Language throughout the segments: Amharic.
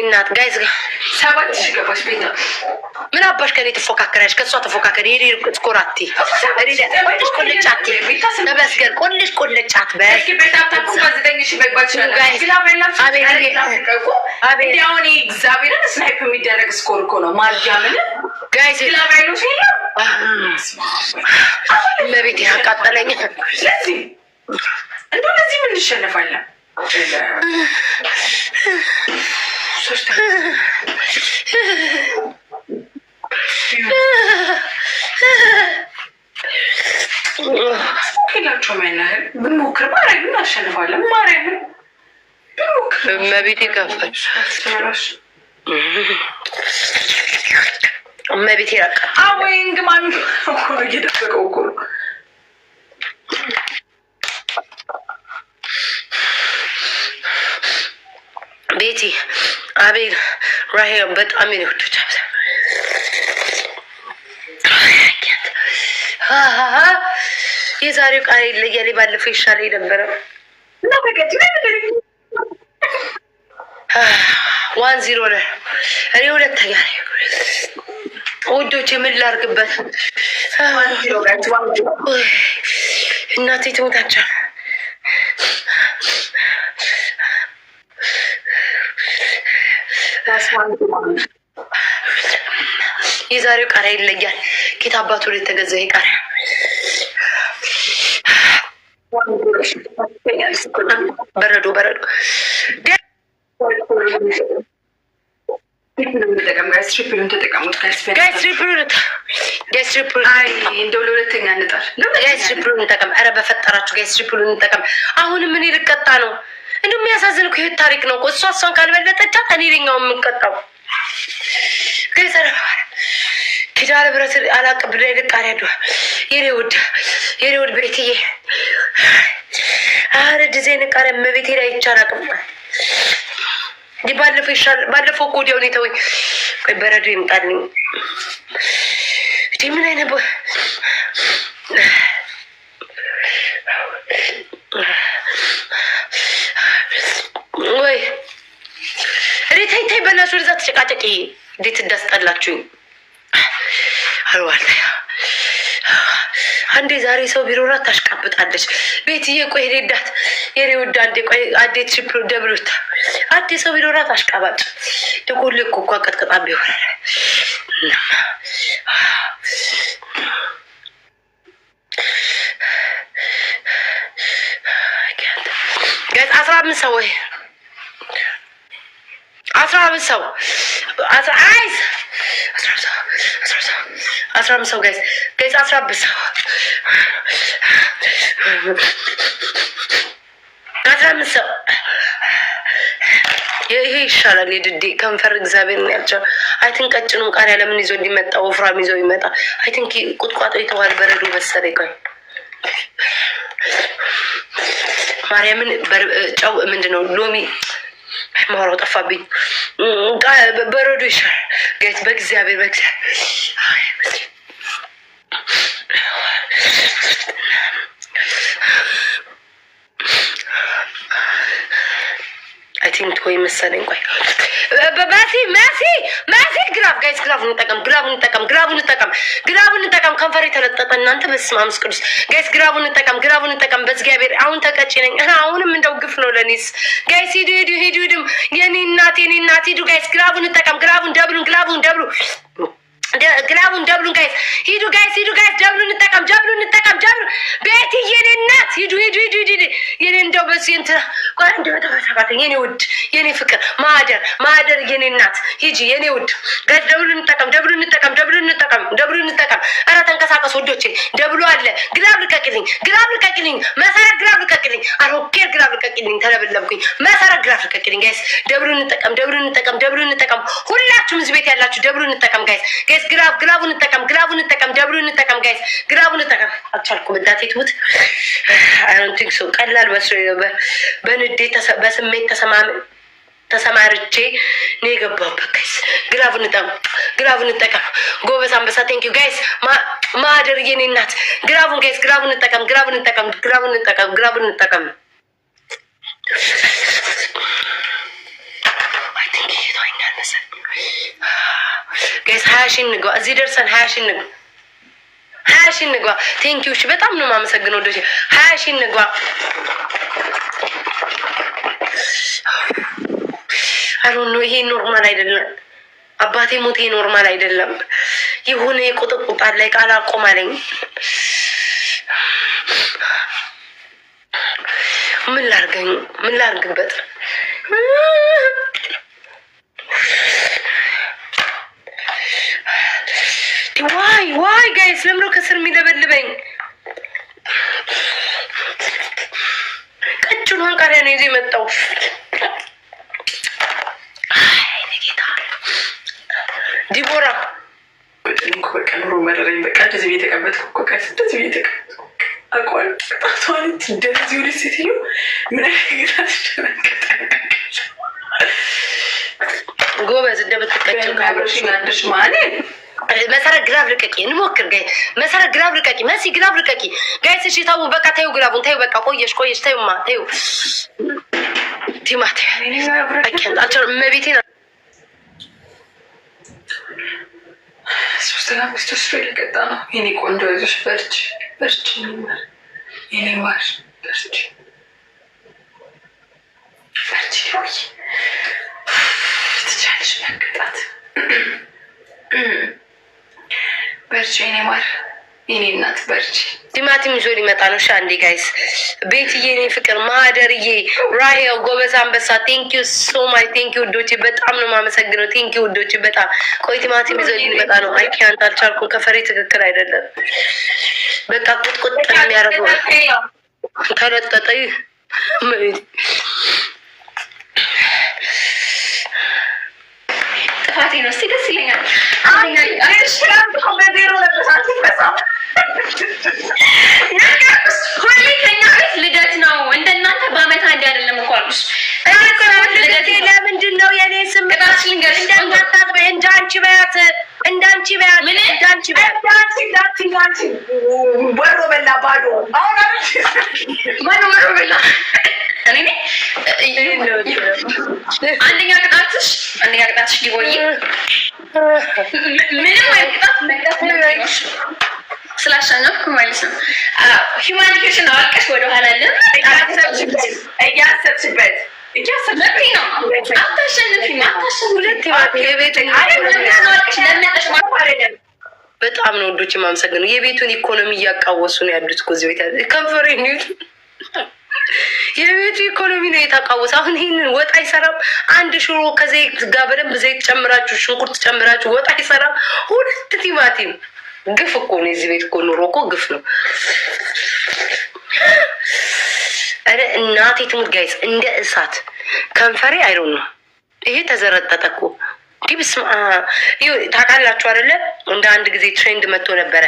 እናት ጋይዝ 7,000 ገባሽ ቤት ምን አባሽ ከኔ ተፎካከራሽ ከሷ ተፎካከሪ ይሪ ስኮራቲ ቆልሽ ቆልጫት ተበስገን ቆልሽ ቆልጫት በይ ቤታታኩ 9,000 በግባች አቤት ያውኒ እግዚአብሔርን ስናይፕ የሚደረግ ስኮር እኮ ነው ማርያምን ጋይዝ ክላባይሎሽ ለቤት ያቃጠለኝ ስለዚህ እንደዚህ ምን እንሸነፋለን ከላቸው ማይናል ብንሞክር ማርያምን አሸንፋለን ማርያምን ብንሞክር መቤት ይከፋል መቤት ይራቅ አወይንግ ማን እኮ እየደበቀው እኮ ቤቲ አቤል ራሄል በጣም ይወዱት የዛሬው ቃል ይለያል። ባለፈው ይሻለኝ ነበረ እና ተቀጭ ነው 1-0 ላይ እኔ ሁለተኛ ነኝ። ውዶቼ ምን ላድርግበት? እናቴ ትሞታቸው የዛሬው ቃሪያ ይለያል። ኬት አባቱ ላይ ተገዛ ቃሪያ በረዶ ትሪፕሉን ተጠቀሙት። እንደው ለሁለተኛ እንጣል ትሪፕሉን እንጠቀም። ኧረ በፈጠራችሁ ጋይስ ትሪፕሉን እንጠቀም። አሁንም ምን ልቀጣ ነው? እንደው የሚያሳዝን እኮ ይሄ ታሪክ ነው። እሷን ካልበለጠቻት እኔ ለኛው የምንቀጣው ጋይስ። ኧረ ኪዳነ ምህረት አላቀብል ላይ ቃሪያ ዶ የኔ ውድ ቤትዬ አረ ዲዛይን ቃሪያ መቤቴ ላይ ይቻላል። ባለፈው ይሻል ባለፈው እኮ ወዲያው ነው ተወኝ። ቆይ በረዶ ይምጣልኝ። ምን አይነት ወይ ሪታይ በእናትሽ ወደዛ ተጨቃጨቂ። እንዴት እንዳስጠላችሁኝ አልዋል አንዴ ዛሬ ሰው ቢሮራት ታሽቃብጣለች። ቤትዬ ቆይ ሄዳት የኔ ውድ አንዴ ቆይ አዴት ሽፕሮ ደብሉታ አንዴ ሰው ቢሮራት አሽቃባጭ ደቆል እኮ ቀጥቀጣ ቢሆን ጋር 15 ሰው ወይ 15 ሰው 15 ሰው ጋይስ 15 ሰው 15 ሰው ይሄ ይሻላል። የድዴ ከንፈር እግዚአብሔር ነው ያቸው። አይ ቲንክ ቀጭኑን ቃሪያ ለምን ይዞ እንዲመጣ ወፍራም ይዞ ይመጣ። አይ ቲንክ ቁጥቋጦ የተዋል በረዶ መሰለኝ። ቆይ ማርያምን ጨው ምንድነው ሎሚ ማውራው ጠፋብኝ። በረዶ ይሻላል ጋይስ በእግዚአብሔር አይ ቲንክ ወይ መሰለኝ። ቆይ ማሲ ግራፍ ጋይስ ግራፉን እንጠቀም ከንፈር የተለጠጠ እናንተ በስመ አብ ቅዱስ ጋይስ ግራፉን እንጠቀም በእግዚአብሔር አሁን ተቀጭ ነኝ። አሁንም እንደው ግፍ ነው ለኔስ ጋይስ ሂዱ የኔ እናት ሂዱ ጋይስ ግራፉን እንጠቀም ደብሉን ጋይስ ሂዱ ጋይስ ደብሉን እንጠቀም ቤት የኔ እናት ሂዱ የኔ እንደው በዚህ እንትና ቆይ እንደው ተፈታተኝ የኔ ውድ የኔ ፍቅር ማደር የኔ እናት ሂጂ የኔ ውድ ጋይስ ደብሉን እንጠቀም ኧረ ተንቀሳቀስ ውዶቼ ደብሉ አለ። ግራብ ልቀቅልኝ መሰረት ግራብ ልቀቅልኝ አሮኬር ግራብ ልቀቅልኝ ተለበለብኩኝ መሰረት ግራብ ልቀቅልኝ ጋይስ ደብሉን እንጠቀም ሁላችሁም እዚህ ቤት ያላችሁ ደብሉን እንጠቀም ጋይስ ግራቡን እንጠቀም ደብሉን እንጠቀም ጋይስ ግራቡን እንጠቀም። አልቻልኩም እንዳቴ ትሙት አይ ዶንት ቲንክ ሶ ቀላል መስሎኝ ነው። በንዴት በስሜት ተሰማርቼ ነው የገባሁበት ጋይስ። ግራቡን እንጠቀም ጎበዝ አንበሳ ቴንክ ዩ ጋይስ ማደር የኔ እናት ግራቡን እንጠቀም አይ ቲንክ ይሻለኛል መሰለኝ። ጋይስ 20 ሺህ እንግባ። እዚህ ደርሰን 20 ሺህ እንግባ። 20 ሺህ እንግባ። ቴንኪው። እሺ በጣም ነው የማመሰግነው። ወደ 20 ሺህ እንግባ። አሁን ይሄ ኖርማል አይደለም። አባቴ ሞቴ ኖርማል አይደለም። የሆነ የቁጥቁጣል ላይ ቃል አቆማለኝ። ምን ላርገኝ? ምን ላርግበት? ዋይ ጋይስ ለምሮ ከስር የሚደበልበኝ ቀጭኗን ቃሪያ ነው ይዞ የመጣው። ዲቦራ በቃ ኑሮ መረረኝ። በቃ እንደዚህ ቤት የተቀመጥኩ እኮ ቀስ እንደዚህ ቤት የተቀመጥኩ አቋል ጣቷን እንደዚህ ወደ ሴትዮ ምን አይነት ጎበዝ እንደምትቀጭው ካብረሽ አንድሽ ማለት መሰረት ግራብ ልቀቂ እንሞክር። ጋይ መሰረት ግራብ ልቀቂ፣ መሲ ግራብ ልቀቂ። ጋይስ እሺ ታው በቃ ታዩ ግራቡን ታዩ በቃ ቆየሽ ታዩማ ታዩ ቲማቲ አከን አልቻል መቤቴ ሶስተኛ ሚስቶች ለቀጣ ነው። የኔ ቆንጆ አይዞሽ በርቺ በርቺ የኔ ማር በርቺ በርቺ ትቻለሽ መቀጣት በርቺ የኔ ማር የኔ እናት በርቺ። ቲማቲም ይዞ ሊመጣ ነው። ሻንዴ ጋይስ ቤትዬ እኔ ፍቅር ማደርዬ ራሄል ጎበዝ አንበሳ ቴንክ ዩ ሶ ማች ቴንክ ዩ ውዶቼ በጣም ነው የማመሰግነው። ቴንክ ዩ ውዶቼ በጣም ቆይ ቲማቲም ይዞ ሊመጣ ነው። አይ ካንት አልቻልኩም። ከፈሬ ትክክል አይደለም። በቃ ቁጥቁጥ የሚያደርገው ተለጠጠ ጥፋቴ ነው። እስኪ ደስ ይለኛል። ሁሌ ከኛ ቤት ልደት ነው። እንደናንተ በአመት አንድ አይደለም እኮ አሉሽ። ለምንድን ነው የኔ ስም እንዳንቺ በያት እንዳንቺ በያት እንዳንቺ በያት ወሮ በላ ባዶ አሁን ወሮ በላ አንደኛ ቅጣትሽ ሊቦይ ምንም አይነት ቅጣት መቅጣት ነው ስላሸነፍኩ ማለት ነው። ሂውማኒቴሽን አዋቀሽ ወደኋላ አለ እያሰብሽበት ነው። አታሸንፊም። በጣም ነው ወዶች የማመሰግነው። የቤቱን ኢኮኖሚ እያቃወሱ ነው ያሉት እኮ እዚህ ቤት ከንፈሬ የቤቱ ኢኮኖሚ ነው የተቃወሰ። አሁን ይህንን ወጥ አይሰራም። አንድ ሽሮ ከዘይት ጋር በደንብ ዘይት ጨምራችሁ ሽንኩርት ጨምራችሁ ወጥ አይሰራም። 2 ቲማቲም ግፍ እኮ ነው እዚህ ቤት እኮ ኑሮ እኮ ግፍ ነው። አረ እናቴ ትሙት ጋይስ እንደ እሳት ከንፈሬ አይሮን ነው ይሄ ተዘረጠጠ እኮ ዲብስማ ታውቃላችሁ አይደለ? እንደ አንድ ጊዜ ትሬንድ መጥቶ ነበረ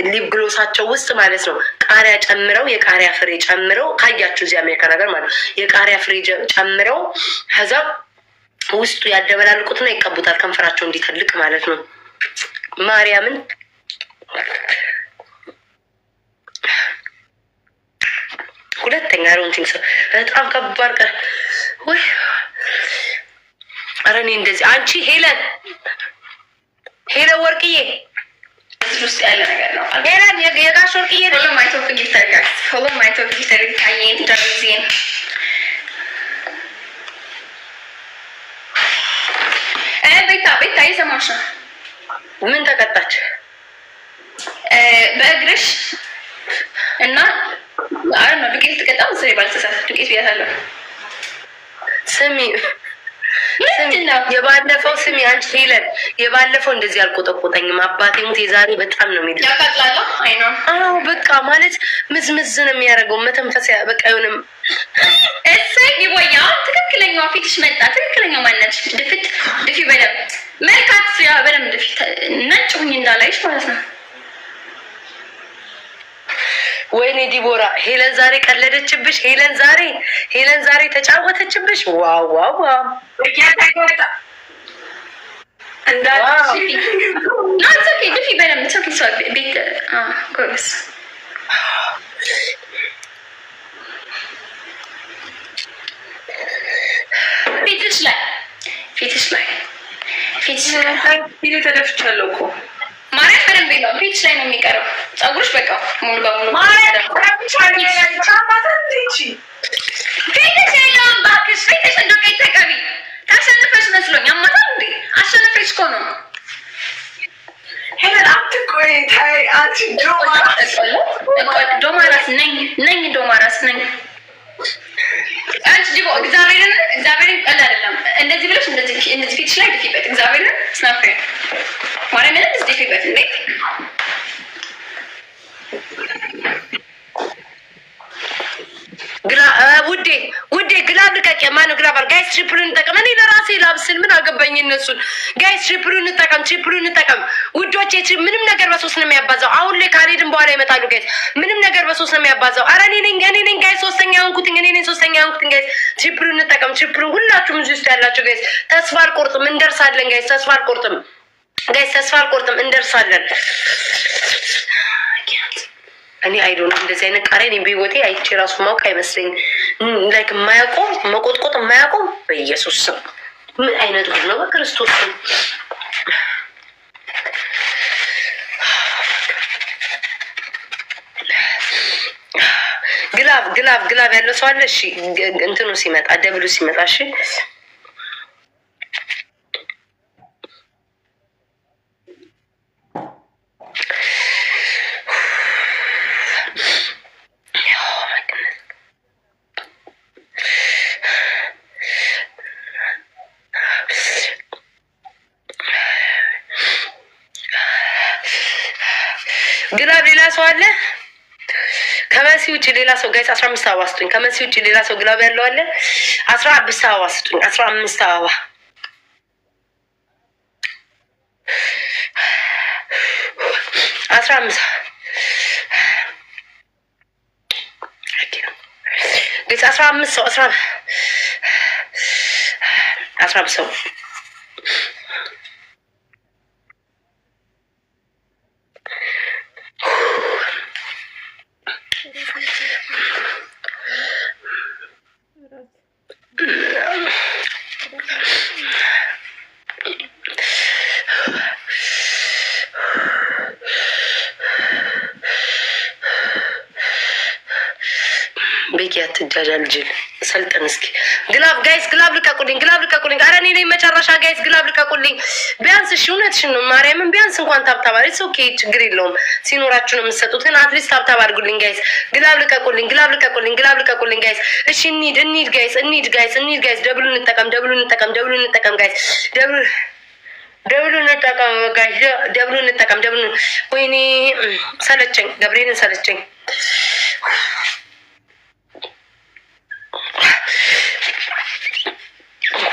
ሊፕ ግሎሳቸው ውስጥ ማለት ነው ቃሪያ ጨምረው የቃሪያ ፍሬ ጨምረው ካያችሁ እዚህ አሜሪካ ነገር ማለት የቃሪያ ፍሬ ጨምረው ከዛ ውስጡ ያደበላልቁትና ይቀቡታል ከንፈራቸው እንዲተልቅ ማለት ነው። ማርያምን ሁለተኛ ሮንቲንግ በጣም ከባድ ቀር ወይ አረ እኔ እንደዚህ አንቺ ሄለን ወርቅዬ ውስጥ ያለ ነገር ነው። ሄለን የጋሽ ወርቅዬ ፎሎ ማይ ቶክ ጊፍተር ጋር ፎሎ ማይ ቶክ ጊፍተር ታየኝ ዳርዚን ቤታ የሰማሽ ነው። ምን ተቀጣች? በእግርሽ እና አረ ነው ዱቄት ተቀጣ መሰለኝ ባልተሳሳት ዱቄት ብያታለሁ። ስሚ የባለፈው ስሚ አንቺ ሄለን የባለፈው እንደዚህ አልቆጠቆጠኝም። አባቴ ሙት የዛሬ በጣም ነው የሚል ያቃጥላል። አይ ነው አዎ በቃ ማለት ምዝምዝ ነው የሚያደርገው መተንፈስ በቃ ይሁንም። እሰይ ይወያ ትክክለኛው ፊትሽ መጣ። ትክክለኛው ማንነትሽ ድፊ በደምብ መልካት ያ በደምብ ድፊ ነጭ ሁኝ እንዳላይሽ ማለት ነው። ወይኔ ዲቦራ ሄለን ዛሬ ቀለደችብሽ። ሄለን ዛሬ ተጫወተችብሽ። ዋው ዋው ዋው እያታቆጣ እንዳትሽ ናንተ ድፊ በደምብ ትክክል ሰው ቤት ጎበስ ፊትሽ ላይ ፊት ተደፍቻለሁ እኮ ማለት በደንብ ነው። ፊትሽ ላይ ነው የሚቀረው። ፀጉርሽ በቃ ሙሉ በሙሉ ፊትሽ የለውም እባክሽ። ፊትሽ እንደው ቀይ ተቀቢ ታሸንፈሽ መስሎኝ አማታል እንዴ? አሸንፈሽ እኮ ነው። ሄለን አትቆይ ታይ አንቺ ዶማራስ ነኝ ዶማራስ ነኝ። አንቺ ጅቦ እግዚአብሔርን ቀልድ አይደለም። እንደዚህ ብለሽ እንደዚህ ፊትሽ ላይ ድፊበት። እግዚአብሔርን ስናፍሬ ማርያምን እንደዚህ ድፊበት እንዴ! ውዴ ግላብ ልቀቅ። ማነው ግላብ አር ጋይስ ትሪፕሉን እንጠቀም። እኔ ለራሴ ላብስል ምን አገባኝ እነሱን። ጋይስ ትሪፕሉን እንጠቀም ውዶቼ። ምንም ነገር በሶስት ነው የሚያባዛው። አሁን ላይ ካልሄድን በኋላ ይመጣሉ ጋይስ። ምንም ነገር በሶስት ነው የሚያባዛው። ኧረ እኔ ነኝ ጋይስ ሶስተኛ ሆንኩትኝ ጋይስ። ትሪፕሉን እንጠቀም። ትሪፕሉን ሁላችሁም እዚህ ውስጥ ያላችሁ ጋይስ ተስፋ አልቆርጥም፣ እንደርሳለን ጋይስ። ተስፋ አልቆርጥም ጋይስ፣ ተስፋ አልቆርጥም፣ እንደርሳለን። እኔ አይዶን እንደዚህ አይነት ቃሪያ እኔ በህይወቴ አይቼ ራሱ ማውቅ አይመስለኝ። ላይክ የማያውቀው መቆጥቆጥ የማያውቀው በኢየሱስ ስም ምን አይነት ጉድ ነው? በክርስቶስ ስም ግላብ ያለው ሰው አለ? እሺ እንትኑ ሲመጣ ደብሉ ሲመጣ እሺ ግላብ ሌላ ሰው አለ? ከመሲ ውጭ ሌላ ሰው ጋይስ 15 አበባ ስጡኝ። ከመሲ ውጭ ሌላ ሰው ግላብ ያለው አለ? 15 አበባ ስጡኝ። 15 አበባ 15 ጋይስ 15 ሰው 15 ሰው ቤኪ አትጃጃል ጅል ሰልጠን እስኪ። ግላብ ጋይስ ግላብ ልቀቁልኝ። ኧረ እኔ ነኝ መጨረሻ ጋይስ ግላብ ልቀቁልኝ። ቢያንስ እሺ እውነትሽን ነው ማርያምን ቢያንስ እንኳን ታብታብ አድርጉ። ኦኬ ችግር የለውም ሲኖራችሁ ነው የምትሰጡት፣ ግን አትሊስት ታብታብ አድርጉልኝ ጋይስ። ግላብ ልቀቁልኝ ጋይስ። እሺ እንሂድ ጋይስ። ደብሉ እንጠቀም ጋይስ። ደብሉ እንጠቀም። ወይኔ ሰለቸኝ፣ ገብርኤልን ሰለቸኝ።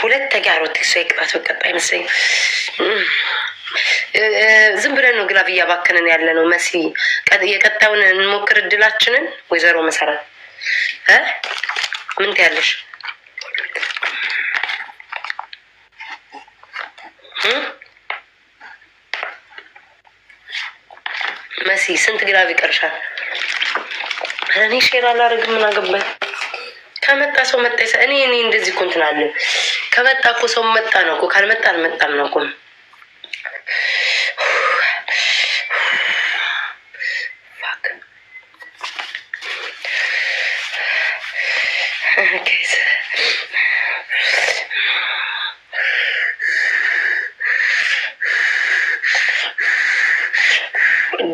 ሁለተኛ ሮቲክስ የቅጣት በቀጣ አይመስለኝም። ዝም ብለን ነው ግላብ እያባከንን ያለ ነው። መሲ የቀጣዩን እንሞክር እድላችንን። ወይዘሮ መሰረት ምን ትያለሽ? መሲ ስንት ግላብ ይቀርሻል? እኔ ሼር አላደርግም ምን አገባኝ። ከመጣ ሰው መጣ። እኔ እንደዚህ እኮ እንትን አለ። ከመጣ እኮ ሰው መጣ ነው እኮ፣ ካልመጣ አልመጣም ነው እኮ።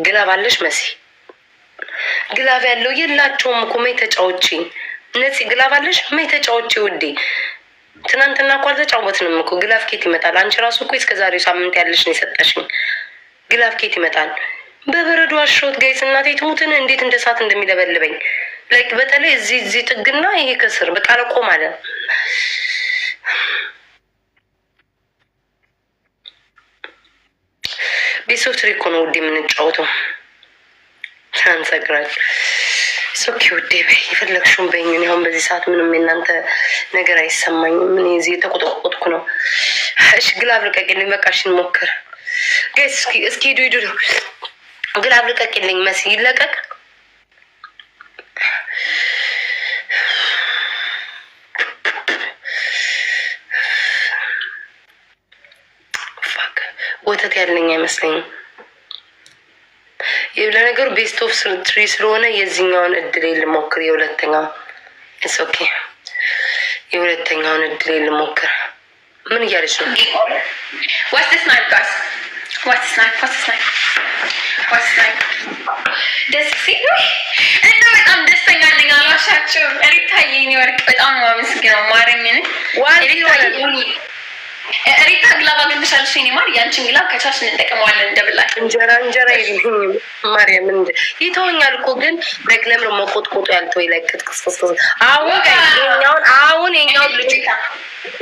ግላብ አለሽ መሲ? ግላብ ያለው የላቸውም እኮ መይ ተጫውቺ እነዚህ ግላብ አለሽ? መይ ተጫውቺ ውዴ። ትናንትና እኮ አልተጫወትንም እኮ። ግላብ ኬት ይመጣል? አንቺ ራሱ እኮ እስከዛሬው ሳምንት ያለሽ ነው የሰጠሽኝ። ግላብ ኬት ይመጣል? በበረዶ አሸሁት ጋይስ። እናቴ ትሙትን እንዴት እንደ እሳት እንደሚለበልበኝ ላይክ በተለይ እዚህ ጥግና ይሄ ከስር በቃ ለቆም አለ። ቤሶፍት ሪኮ ነው ውዴ የምንጫወተው። አንሰግራል ሶኪ ውዴ በይ የፈለግሽውን በይኝ። አሁን በዚህ ሰዓት ምንም የእናንተ ነገር አይሰማኝም። ምን እዚህ የተቆጠቆጥኩ ነው። እሺ ግላብ ልቀቂልኝ። በቃ እሺ እንሞክር ጋይስ። እስኪ ሂዱ ግላብ ልቀቂልኝ። መሲ ይለቀቅ። ፋክ ወተት ያለኝ አይመስለኝም። ለነገሩ ቤስት ኦፍ ትሪ ስለሆነ የዚህኛውን እድል ልሞክር። የሁለተኛውን እድል ልሞክር። ምን እያለች ነው? ደስ ሲል እና በጣም ደስተኛ ነኝ። አልዋሻችሁም። ሪታዬ የኔ ወርቅ በጣም ነው የማመሰግነው። ማረኝን ሪታ ግላብ አግኝተሻለሽ? እኔ ማር ያንቺን ግላብ ከቻልሽ እንጠቀመዋለን። እንደብላል እንጀራ ይልኝ ማርያም እንደ ይተውኛል እኮ ግን ለክለም ነው መቆጥቆጡ ያልተው ይለቅጥቅስ አሁን የኛውን ልጅ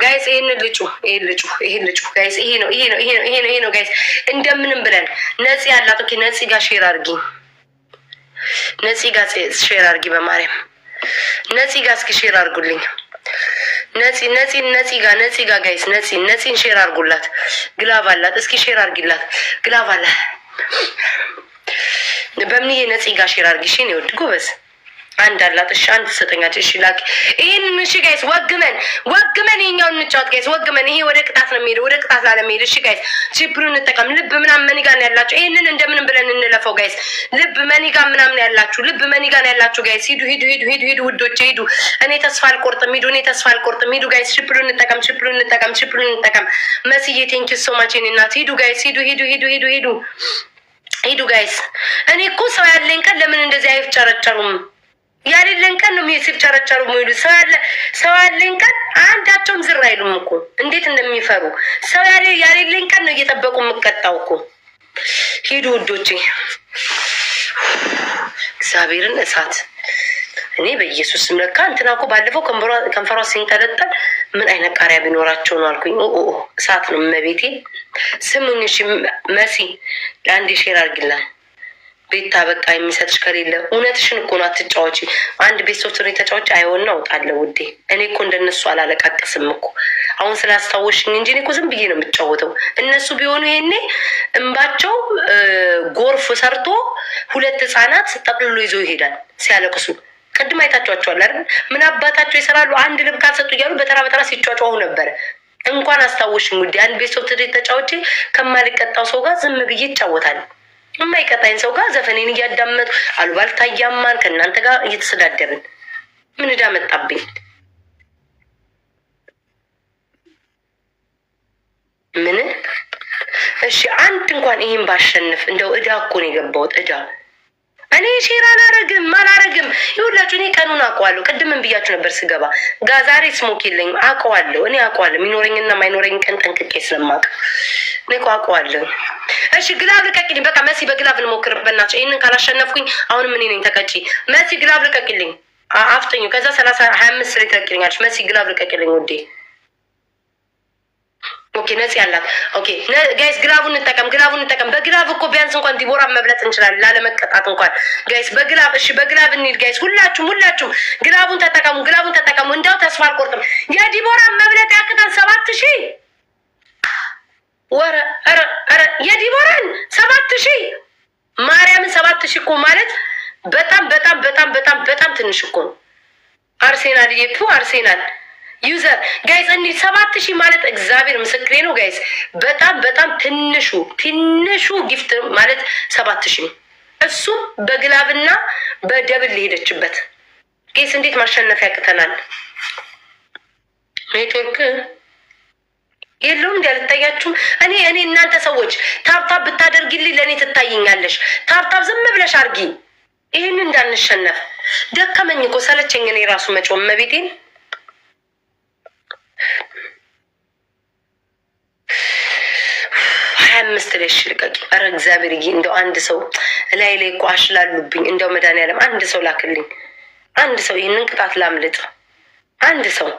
ጋይስ ይሄን ልጩ ጋይስ ይሄ ነው ጋይስ እንደምንም ብለን ነፂ ያላት ኦኬ ነፂ ጋር ሼር አድርጊ። በማርያም ነፂ ጋር እስኪ ሼር አድርጉልኝ። ነፂ ጋር ጋይስ ነፂን ሼር አድርጉላት። ግላብ አላት እስኪ ሼር አድርጊላት። ግላብ አላት በምንዬ ነፂ ጋር ሼር አድርጊ። እሺ ነው ጎበዝ አንድ አላት። እሺ አንድ ትሰጠኛለች። እሺ ላኪ ይሄን። እሺ ጋይስ ወግመን ይሄኛውን እንጫወት ጋይስ ወግመን። ይሄ ወደ ቅጣት ነው የሚሄደው፣ ወደ ቅጣት ላለመሄድ። እሺ ጋይስ ቺፕሩን እንጠቀም። ልብ ምናምን መኒጋን ያላችሁ ይሄንን እንደምንም ብለን እንለፈው ጋይስ። ልብ መኒጋን ምናምን ያላችሁ ጋይስ ሂዱ ውዶች ሂዱ። እኔ ተስፋ አልቆርጥም። ሂዱ ጋይስ። ቺፕሩን እንጠቀም። መስዬ ቴንክ ዩ ሶ ማች እኔ እናት። ሂዱ ጋይስ ሂዱ ጋይስ። እኔ እኮ ሰው ያለኝ ቀን ለምን እንደዚህ አይፍጨረጨሩም? ያሌለን ቀን ነው ሲፍጨረጨሩ የሚሉ ሰው ያለኝ ቀን አንዳቸውም ዝር አይሉም እኮ እንዴት እንደሚፈሩ። ሰው ያሌለን ቀን ነው እየጠበቁ የምቀጣው እኮ። ሂዱ ውዶቼ እግዚአብሔርን እሳት። እኔ በኢየሱስ ለካ እንትና እኮ ባለፈው ከንፈሯ ሲንጠለጠል ምን አይነት ቃሪያ ቢኖራቸው ነው አልኩኝ። እሳት ነው መቤቴ። ስሙኝ እሺ መሲ ለአንድ ሼር አድርጊላል። ቤታ በቃ የሚሰጥሽ ከሌለ እውነትሽን እኮ ነው። አትጫወቺ። አንድ ቤት ሶፍትዌር ተጫወች አይሆንና አውጣለሁ ውዴ። እኔ እኮ እንደነሱ አላለቃቀስም እኮ አሁን ስላስታወሽኝ እንጂ እኔ እኮ ዝም ብዬ ነው የምጫወተው። እነሱ ቢሆኑ ይሄኔ እንባቸው ጎርፍ ሰርቶ 2 ህፃናት ጠቅልሎ ይዞ ይሄዳል ሲያለቅሱ። ቅድም አይታችኋቸዋል አይደል? ምን አባታቸው ይሰራሉ? አንድ ልብ ካልሰጡ እያሉ በተራ ሲጫጫው ነበር። እንኳን አስታወሽኝ ውዴ። አንድ ቤት ሶፍትዌር ተጫወቼ ከማልቀጣው ሰው ጋር ዝም ብዬ ይጫወታል። የማይቀጣኝ ሰው ጋር ዘፈኔን እያዳመጡ አሉባልታ እያማን ከእናንተ ጋር እየተሰዳደርን ምን ዕዳ መጣብኝ? ምን እሺ አንድ እንኳን ይሄን ባሸንፍ እንደው ዕዳ እኮ ነው የገባሁት ዕዳ። እኔ ሼር አላረግም። ይኸውላችሁ እኔ ቀኑን አውቀዋለሁ። ቅድምን ብያችሁ ነበር ስገባ ዛሬ ስሞክ የለኝም አውቀዋለሁ። እኔ አውቀዋለሁ የሚኖረኝና ማይኖረኝ ቀን ጠንቅቄ ስለማውቅ እኔ እኮ አውቀዋለሁ። እሺ ግላብ ልቀቂልኝ። በቃ መሲ በግላብ እንሞክርበናቸው። ይሄንን ካላሸነፍኩኝ አሁንም እኔ ነኝ ተቀጪ። መሲ ግላብ ልቀቂልኝ። አፍጠኙ። ከዛ 25 ስሬ ትለቂልኛለች። መሲ ግላብ ልቀቂልኝ ውዴ። ኦኬ ነፂ ያላት ኦኬ ጋይስ ግላቡን እንጠቀም። በግላብ እኮ ቢያንስ እንኳን ዲቦራ መብለጥ እንችላለን ላለመቀጣት እንኳን ጋይስ በግላብ። እሺ በግላብ እንሂድ ጋይስ። ሁላችሁም ግላቡን ተጠቀሙ። እንደው ተስፋ አልቆርጥም። የዲቦራ መብለጥ ያቅታን 7000 ወረ አረ የዲቦራን 7000 ማርያምን 7000 እኮ ማለት በጣም ትንሽ እኮ ነው። አርሴናል አርሴናል ዩዘር ጋይስ እንዴ 7000 ማለት እግዚአብሔር ምስክሬ ነው ጋይስ። በጣም ትንሹ ጊፍት ማለት 7000 ነው። እሱም በግላብና በደብል ሄደችበት ጋይስ። እንዴት ማሸነፍ ያቅተናል? ኔትወርክ የለውም እንዴ? አልታያችሁም? እኔ እናንተ ሰዎች ታብታብ ብታደርጊልኝ ለእኔ ትታይኛለሽ። ታብታብ ዝም ብለሽ አርጊ። ይሄን እንዳንሸነፍ ደከመኝ እኮ ሰለቸኝ። እኔ ራሱ መጮም መቤቴን 25 ላይ ልቀቂ። ኧረ እግዚአብሔር እንደው አንድ ሰው ላይ እኮ አሽላሉብኝ። እንደው መድኃኒዓለም አንድ ሰው ላክልኝ። አንድ ሰው ይህንን ቅጣት ላምልጥ። አንድ ሰው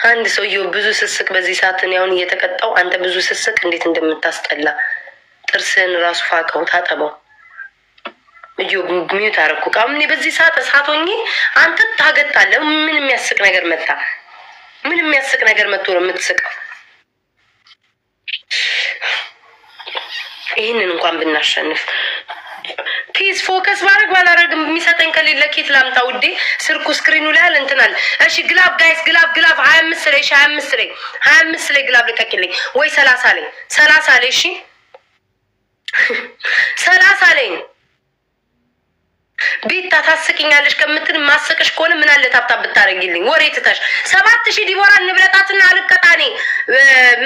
አንድ ሰውዬው ብዙ ስስቅ በዚህ ሰዓት እኔ አሁን እየተቀጣው አንተ ብዙ ስስቅ እንዴት እንደምታስጠላ። ጥርስህን ራሱ ፋቀው ታጠበው። ሚዩት አደረኩ። እኔ በዚህ ሰዓት እሳቶኝ አንተ ታገጣለህ። ምን የሚያስቅ ነገር መጣ? ምን የሚያስቅ ነገር መጥቶ ነው የምትስቀው? ይህንን እንኳን ብናሸንፍ ፒስ ፎከስ ባረግ ባላረግም የሚሰጠኝ ከሌለ ኬት ላምጣ ውዴ። ስልኩ ስክሪኑ ላይ አለ እንትናል። እሺ ግላብ ጋይስ ግላብ 25 ላይ 25 ላይ ግላብ ልቀቅልኝ ወይ 30 ላይ እሺ 30 ላይ ቤታ ታስቂኛለሽ ከምትል ማሰቅሽ ከሆነ ምን አለ ታብታብ ብታረጊልኝ ወሬ ትታሽ 7000 ዲቦራ እንብለጣትና አልቀጣኔ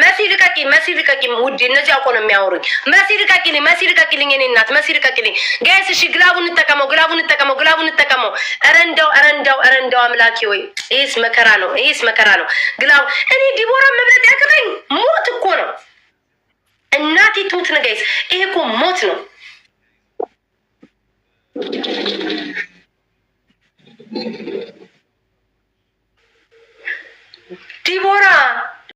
መሲ ልቀቂ ውዴ። እነዚህ አውቆ ነው የሚያወሩኝ። መሲ ልቀቂልኝ እኔ እናት መሲ ልቀቂልኝ ጋይስ። እሺ ግላቡን እንጠቀመው ኧረ እንደው አምላኬ ወይ ይሄስ መከራ ነው ግላቡ። እኔ ዲቦራ መብለጥ ያቅተኝ ሞት እኮ ነው እናቴ ትሙት ነው ጋይስ። ይሄ እኮ ሞት ነው። ዲቦራ